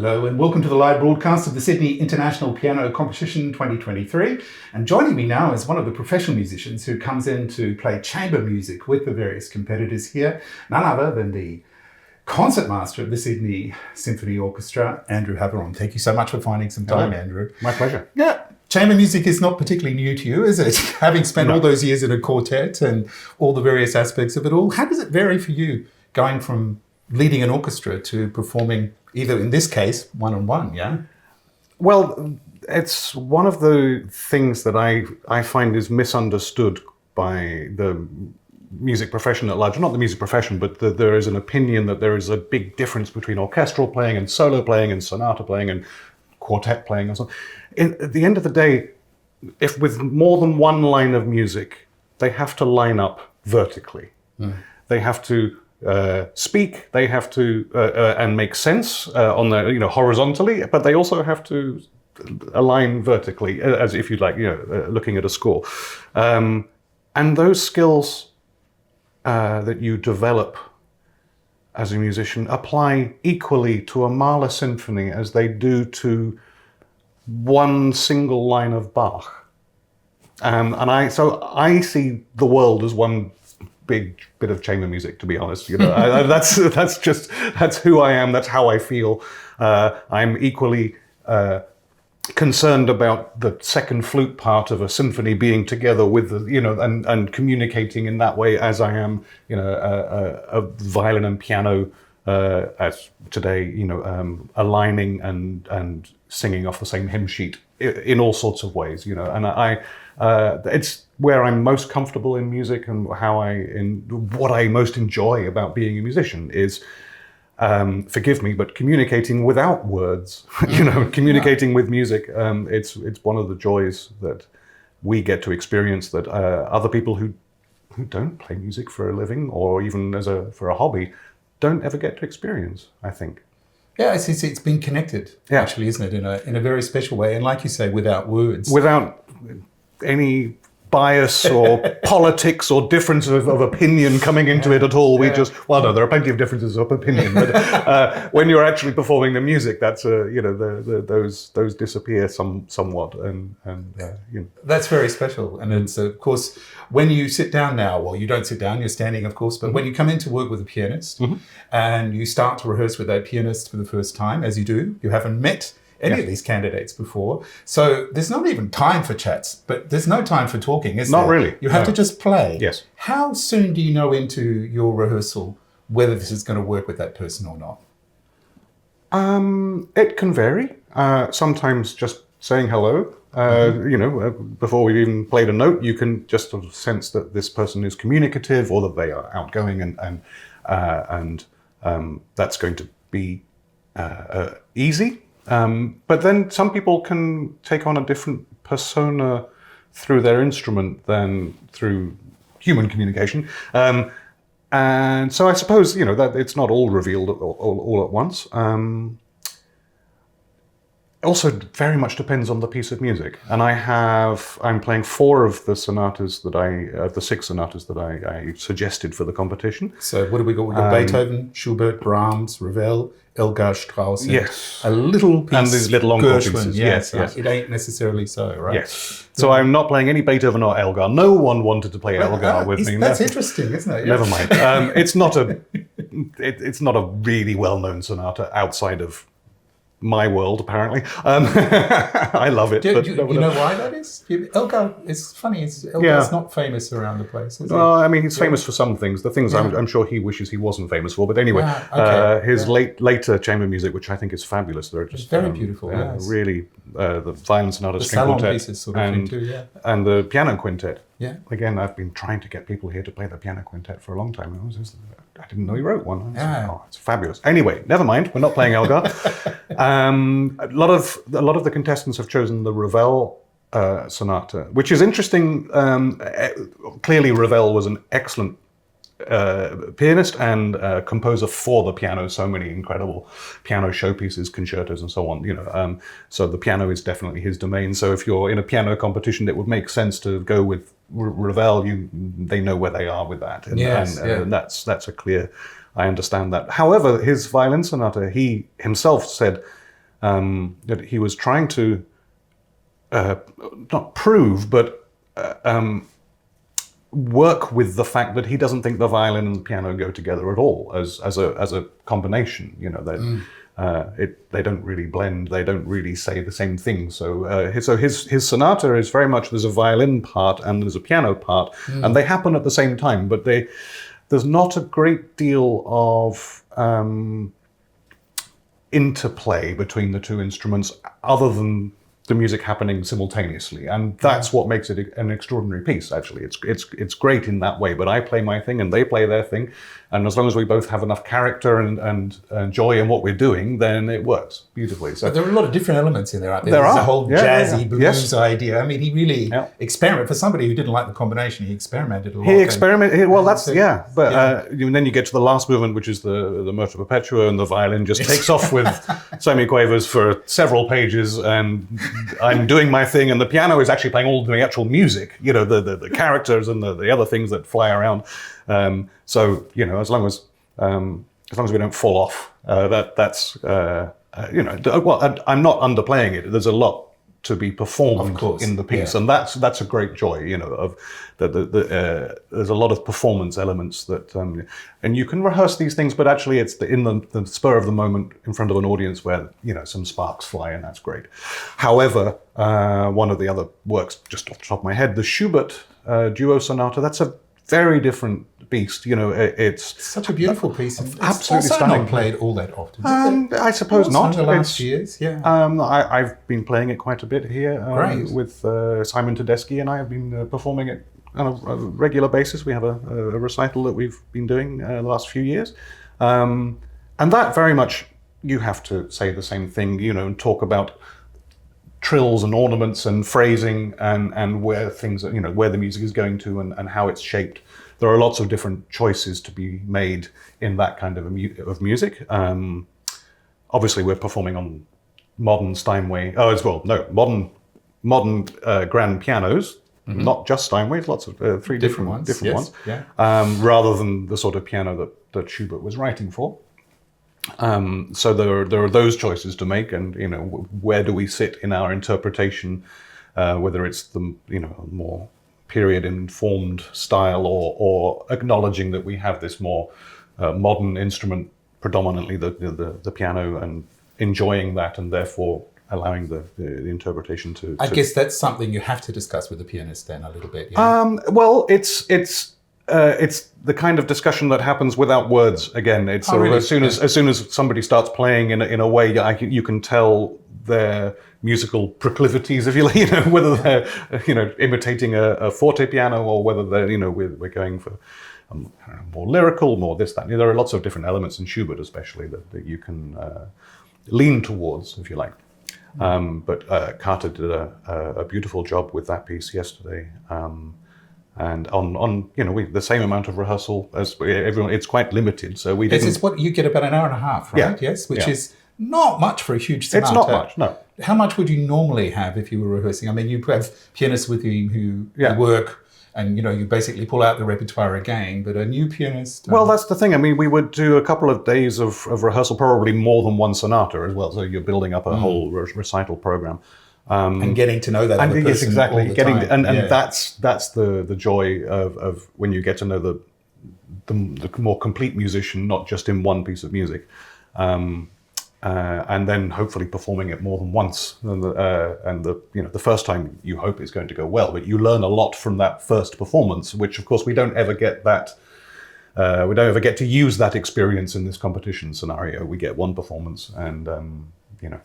Hello and welcome to the live broadcast of the Sydney International Piano Competition 2023. And joining me now is one of the professional musicians who comes in to play chamber music with the various competitors here, none other than the concertmaster of the Sydney Symphony Orchestra, Andrew Haveron. Thank you so much for finding some time, Andrew. My pleasure. Yeah, chamber music is not particularly new to you, is it? Having spent all those years in a quartet and all the various aspects of it all, how does it vary for you going from leading an orchestra to performing either, in this case, one-on-one, yeah? Well, it's one of the things that I find is misunderstood by the music profession at large. Not the music profession, but there is an opinion that there is a big difference between orchestral playing and solo playing and sonata playing and quartet playing and so on. At the end of the day, if with more than one line of music, they have to line up vertically. They have to speak, they have to and make sense on the horizontally, but they also have to align vertically, as if you'd like, looking at a score. And those skills that you develop as a musician apply equally to a Mahler symphony as they do to one single line of Bach. And I see the world as one big bit of chamber music, to be honest. That's who I am. That's how I feel. I'm equally concerned about the second flute part of a symphony being together with the, and communicating in that way as I am, a violin and piano as today, aligning and singing off the same hymn sheet in all sorts of ways, and it's where I'm most comfortable in music, and what I most enjoy about being a musician is, forgive me, but communicating without words, communicating with music. It's one of the joys that we get to experience that other people who don't play music for a living or even for a hobby don't ever get to experience, I think. Yeah, it's been connected, actually, isn't it, in a very special way, and like you say, without words. Without any bias or politics or difference of opinion coming into it at all. There are plenty of differences of opinion, but when you're actually performing the music, that's those disappear somewhat, and That's very special, and it's of course when you sit down now. Well, you don't sit down; you're standing, of course. But when you come in to work with a pianist, and you start to rehearse with that pianist for the first time, as you do, you haven't met any of these candidates before. So there's not even time for chats, but there's no time for talking, is there? Not really. You have to just play. Yes. How soon do you know into your rehearsal whether this is going to work with that person or not? It can vary. Sometimes just saying hello, before we've even played a note, you can just sort of sense that this person is communicative or that they are outgoing, and that's going to be easy. But then some people can take on a different persona through their instrument than through human communication. And so I suppose, that it's not all revealed all at once. Also very much depends on the piece of music. And I'm playing 4 of the sonatas the 6 sonatas that I suggested for the competition. So what do we got? We got Beethoven, Schubert, Brahms, Ravel, Elgar, Strauss. Yes. A little piece. And these little encore pieces. Yes. It ain't necessarily so, right? Yes. So I'm not playing any Beethoven or Elgar. No one wanted to play Elgar with me. That's interesting, isn't it? Never mind. It's not a really well-known sonata outside of my world, apparently. I love it. Do you know why that is? Elgar, it's funny. Elgar's not famous around the place, is he? Well, I mean, he's famous for some things. The things I'm sure he wishes he wasn't famous for. But anyway, his later chamber music, which I think is fabulous. They're just very beautiful. Really, the violin sonata, the string quintet, pieces sort of thing too, and the piano quintet. Yeah. Again, I've been trying to get people here to play the piano quintet for a long time. I didn't know he wrote one. It's fabulous. Anyway, never mind. We're not playing Elgar. A lot of the contestants have chosen the Ravel sonata, which is interesting. Clearly, Ravel was an excellent pianist and composer for the piano. So many incredible piano showpieces, concertos, and so on. So the piano is definitely his domain. So if you're in a piano competition, it would make sense to go with Ravel. They know where they are with that, and that's a clear. I understand that. However, his violin sonata, he himself said, that he was trying to not prove, but work with the fact that he doesn't think the violin and the piano go together at all as a combination. You know, they don't really blend. They don't really say the same thing. So his sonata is very much, there's a violin part and there's a piano part, and they happen at the same time. But there's not a great deal of interplay between the two instruments, other than the music happening simultaneously, and that's what makes it an extraordinary piece. Actually, it's great in that way. But I play my thing and they play their thing, and as long as we both have enough character and joy in what we're doing, then it works beautifully. So but there are a lot of different elements in there, aren't there? There's a whole jazzy blues Yes. idea. I mean, he really experimented. For somebody who didn't like the combination, he experimented a lot. He experimented. Well, that's But and then you get to the last movement, which is the Moto Perpetua, and the violin just takes off with semiquavers for several pages, and I'm doing my thing, and the piano is actually playing all the actual music. You know, the characters and the other things that fly around. So you know, as long as we don't fall off, that's you know. Well, I'm not underplaying it. There's a lot to be performed in the piece, and that's a great joy. You know, of there's a lot of performance elements that, and you can rehearse these things, but actually it's in the spur of the moment in front of an audience where, you know, some sparks fly, and that's great. However, one of the other works, just off the top of my head, the Schubert duo sonata, that's a very different beast. You know, it's such a beautiful piece. And absolutely it's stunning. Not played all that often. I suppose not. In the last years, I've been playing it quite a bit here with Simon Tedeschi, and I have been performing it on a regular basis. We have a recital that we've been doing the last few years, and that very much, you have to say the same thing, you know, and talk about trills and ornaments and phrasing and where things are, you know, where the music is going to and how it's shaped. There are lots of different choices to be made in that kind of music. Obviously, we're performing on modern Steinway, modern grand pianos, not just Steinways, lots of three different ones, rather than the sort of piano that Schubert was writing for. So there are those choices to make, and, you know, where do we sit in our interpretation, whether it's the, you know, more period-informed style or acknowledging that we have this more modern instrument, predominantly the piano, and enjoying that, and therefore allowing the interpretation to. I guess that's something you have to discuss with the pianist then a little bit. Yeah? Well, it's the kind of discussion that happens without words. Again, it's as soon as somebody starts playing in a way, you can tell their musical proclivities, if you like, you know, whether they're, you know, imitating a forte piano, or whether they're, you know, we're going for more lyrical, more this, that. There are lots of different elements in Schubert, especially that you can lean towards, if you like. But Carter did a beautiful job with that piece yesterday. And on you know, the same amount of rehearsal as everyone, it's quite limited. So we didn't. It's what you get, about an hour and a half, right? Yeah. Yes, which is not much for a huge sonata. It's not much, no. How much would you normally have if you were rehearsing? I mean, you have pianists with you who work, and, you know, you basically pull out the repertoire again. But a new pianist. Well, that's the thing. I mean, we would do a couple of days of rehearsal, probably more than one sonata as well. So you're building up a whole recital program. And getting to know that other person. Yes, exactly. All the time. And that's the joy of when you get to know the more complete musician, not just in one piece of music, and then hopefully performing it more than once. And the first time, you hope it's going to go well, but you learn a lot from that first performance, which of course we don't ever get that. We don't ever get to use that experience in this competition scenario. We get one performance, and you know,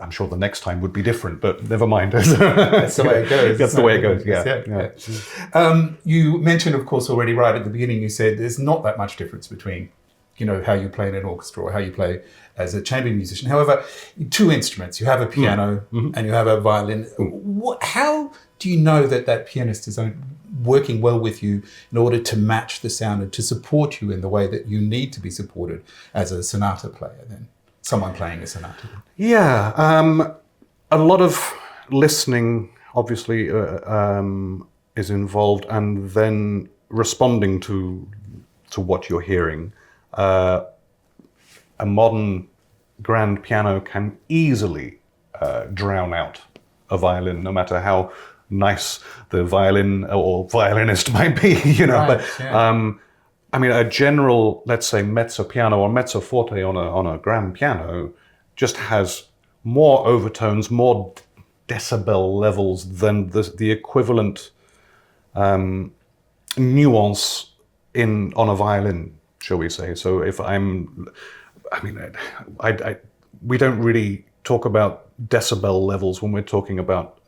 I'm sure the next time would be different, but never mind. That's the way it goes. That's the way it goes, yeah. You mentioned, of course, already right at the beginning, you said there's not that much difference between, you know, how you play in an orchestra or how you play as a chamber musician. However, two instruments, you have a piano and you have a violin. How do you know that pianist is working well with you in order to match the sound and to support you in the way that you need to be supported as a sonata player then? Someone playing a sonata. Yeah, a lot of listening, obviously, is involved, and then responding to what you're hearing. A modern grand piano can easily drown out a violin, no matter how nice the violin or violinist might be, you know. Right, But yeah. I mean, a general, let's say, mezzo piano or mezzo forte on a grand piano just has more overtones, more decibel levels than the equivalent nuance on a violin, shall we say. So if I mean, we don't really talk about decibel levels when we're talking about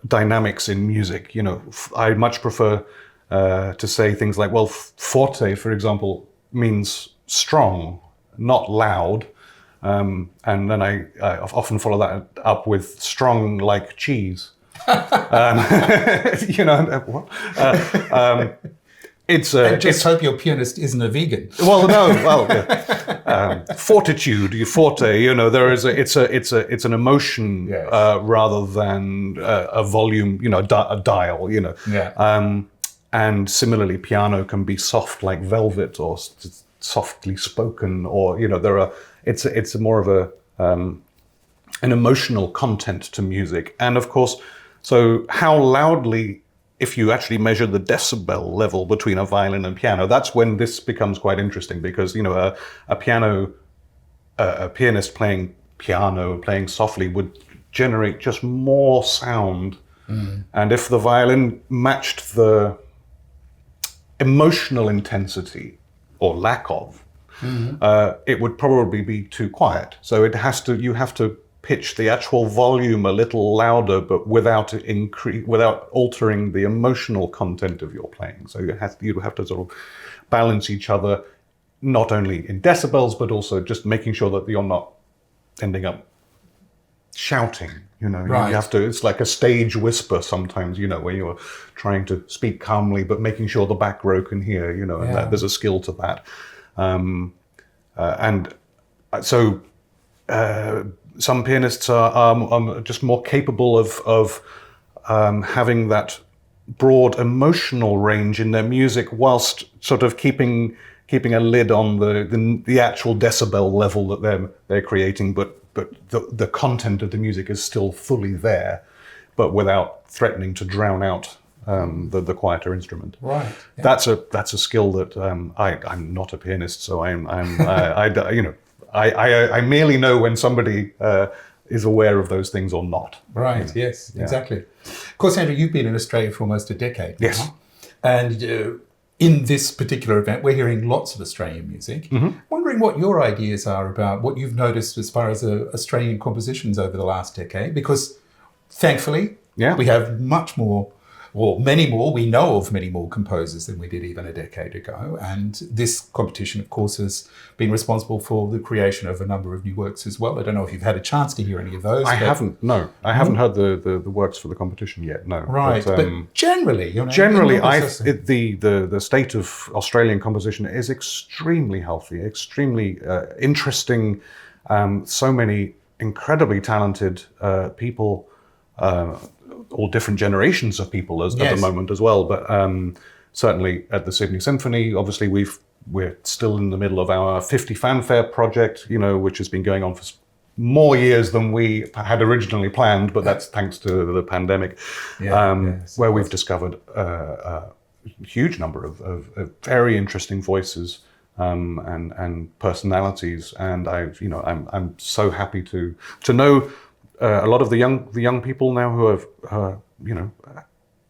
dynamics in music. You know, I much prefer to say things like, well, forte, for example, means strong, not loud. And then I often follow that up with strong like cheese. You know, what? And just hope your pianist isn't a vegan. Well, no, well, fortitude, forte. You know, it's an emotion Yes. rather than a volume. You know, a dial. You know, Yeah. and similarly, piano can be soft like velvet, or softly spoken, or you know, it's more of an emotional content to music, and of course, so how loudly. If you actually measure the decibel level between a violin and piano, that's when this becomes quite interesting, because you know a pianist playing piano, playing softly, would generate just more sound, and if the violin matched the emotional intensity or lack of, it would probably be too quiet. So you have to pitch the actual volume a little louder, but without altering the emotional content of your playing. So you have to sort of balance each other, not only in decibels, but also just making sure that you're not ending up shouting. You know, Right. you have to. It's like a stage whisper sometimes. You know, where you're trying to speak calmly, but making sure the back row can hear. You know, and there's a skill to that. And so. Some pianists are just more capable of having that broad emotional range in their music, whilst sort of keeping a lid on the actual decibel level that they're creating, but the content of the music is still fully there, but without threatening to drown out the quieter instrument. Right. Yeah. That's a skill that I'm not a pianist, so I you know. I merely know when somebody is aware of those things or not. Right, yes, exactly. Of course, Andrew, you've been in Australia for almost a decade now. Yes. And in this particular event, we're hearing lots of Australian music. Wondering what your ideas are about what you've noticed as far as Australian compositions over the last decade, because thankfully, we have much more, or many more, we know of many more composers than we did even a decade ago. And this competition, of course, has been responsible for the creation of a number of new works as well. I don't know if you've had a chance to hear any of those. I haven't heard the works for the competition yet, no. Right, but generally, you know, the state of Australian composition is extremely healthy, extremely interesting. So many incredibly talented people, all different generations of people at the moment as well. But certainly at the Sydney Symphony, obviously we're still in the middle of our 50 fanfare project, you know, which has been going on for more years than we had originally planned, but that's thanks to the pandemic, where we've discovered a huge number of very interesting voices and personalities. And I'm so happy to know a lot of the young people now who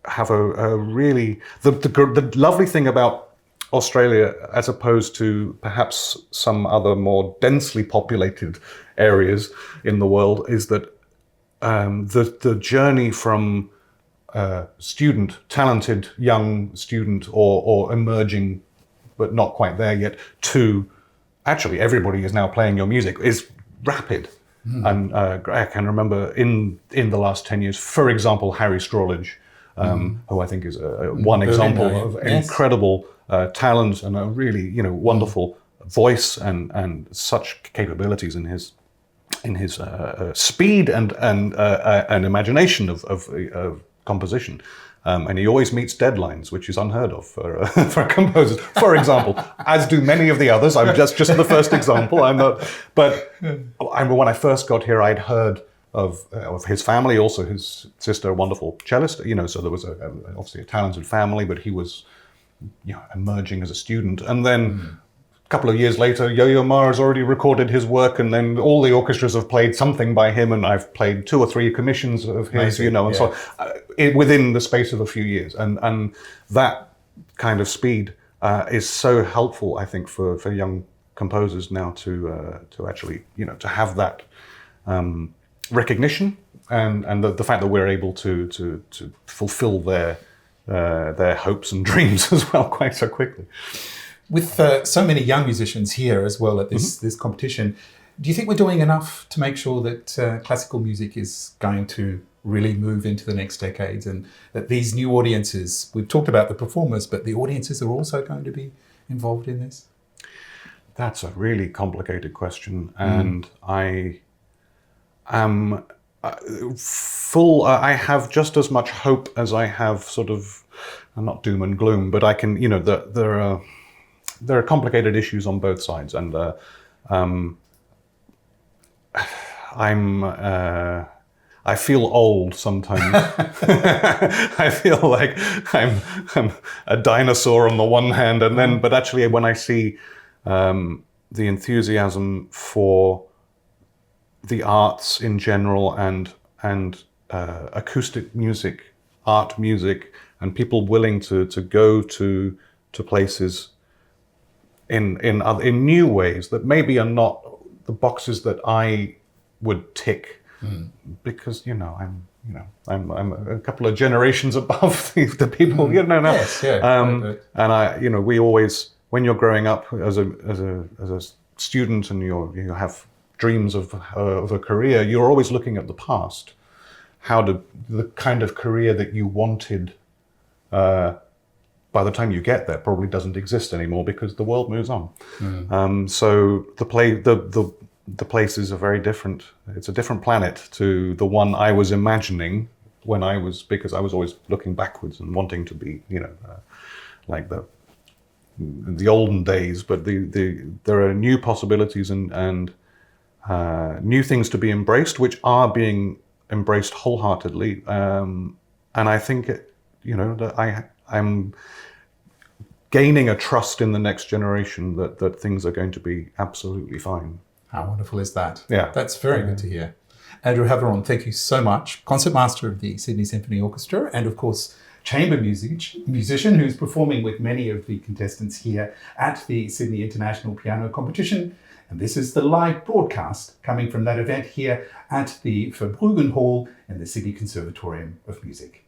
have a really the lovely thing about Australia, as opposed to perhaps some other more densely populated areas in the world, is that the journey from talented young student or emerging but not quite there yet, to actually everybody is now playing your music is rapid. And I can remember in the last 10 years, for example, Harry Strawledge, who I think is one example of incredible talent and a really wonderful voice and such capabilities in his speed and imagination of composition. And he always meets deadlines, which is unheard of for for composers. For example, as do many of the others. I'm just the first example. I'm not. But I remember when I first got here, I'd heard of his family, also his sister, a wonderful cellist. So there was obviously a talented family, but he was emerging as a student. And then a couple of years later, Yo-Yo Ma has already recorded his work, and then all the orchestras have played something by him, and I've played 2 or 3 commissions of his, and so within the space of a few years. And that kind of speed is so helpful, I think, for young composers now to actually, to have that recognition and the fact that we're able to fulfill their hopes and dreams as well quite so quickly. With so many young musicians here as well at this competition, do you think we're doing enough to make sure that classical music is going to really move into the next decades, and that these new audiences, we've talked about the performers, but the audiences are also going to be involved in this? That's a really complicated question, and I am I have just as much hope as I have sort of, not doom and gloom, but I can, there are complicated issues on both sides, and I feel old sometimes. I feel like I'm a dinosaur on the one hand, but actually when I see the enthusiasm for the arts in general and acoustic music, art music, and people willing to go to places in new ways that maybe are not the boxes that I would tick, because I'm a couple of generations above the people. Yes, yeah. And we always, when you're growing up as a student and you have dreams of a career, you're always looking at the past. The kind of career that you wanted by the time you get there probably doesn't exist anymore because the world moves on. So the places are very different. It's a different planet to the one I was imagining because I was always looking backwards and wanting to be, like the olden days. But there are new possibilities and new things to be embraced, which are being embraced wholeheartedly. And I think, that I'm gaining a trust in the next generation that things are going to be absolutely fine. How wonderful is that? Yeah. That's very good to hear. Andrew Haveron, thank you so much. Concertmaster of the Sydney Symphony Orchestra, and of course, chamber musician who's performing with many of the contestants here at the Sydney International Piano Competition. And this is the live broadcast coming from that event here at the Verbruggen Hall in the Sydney Conservatorium of Music.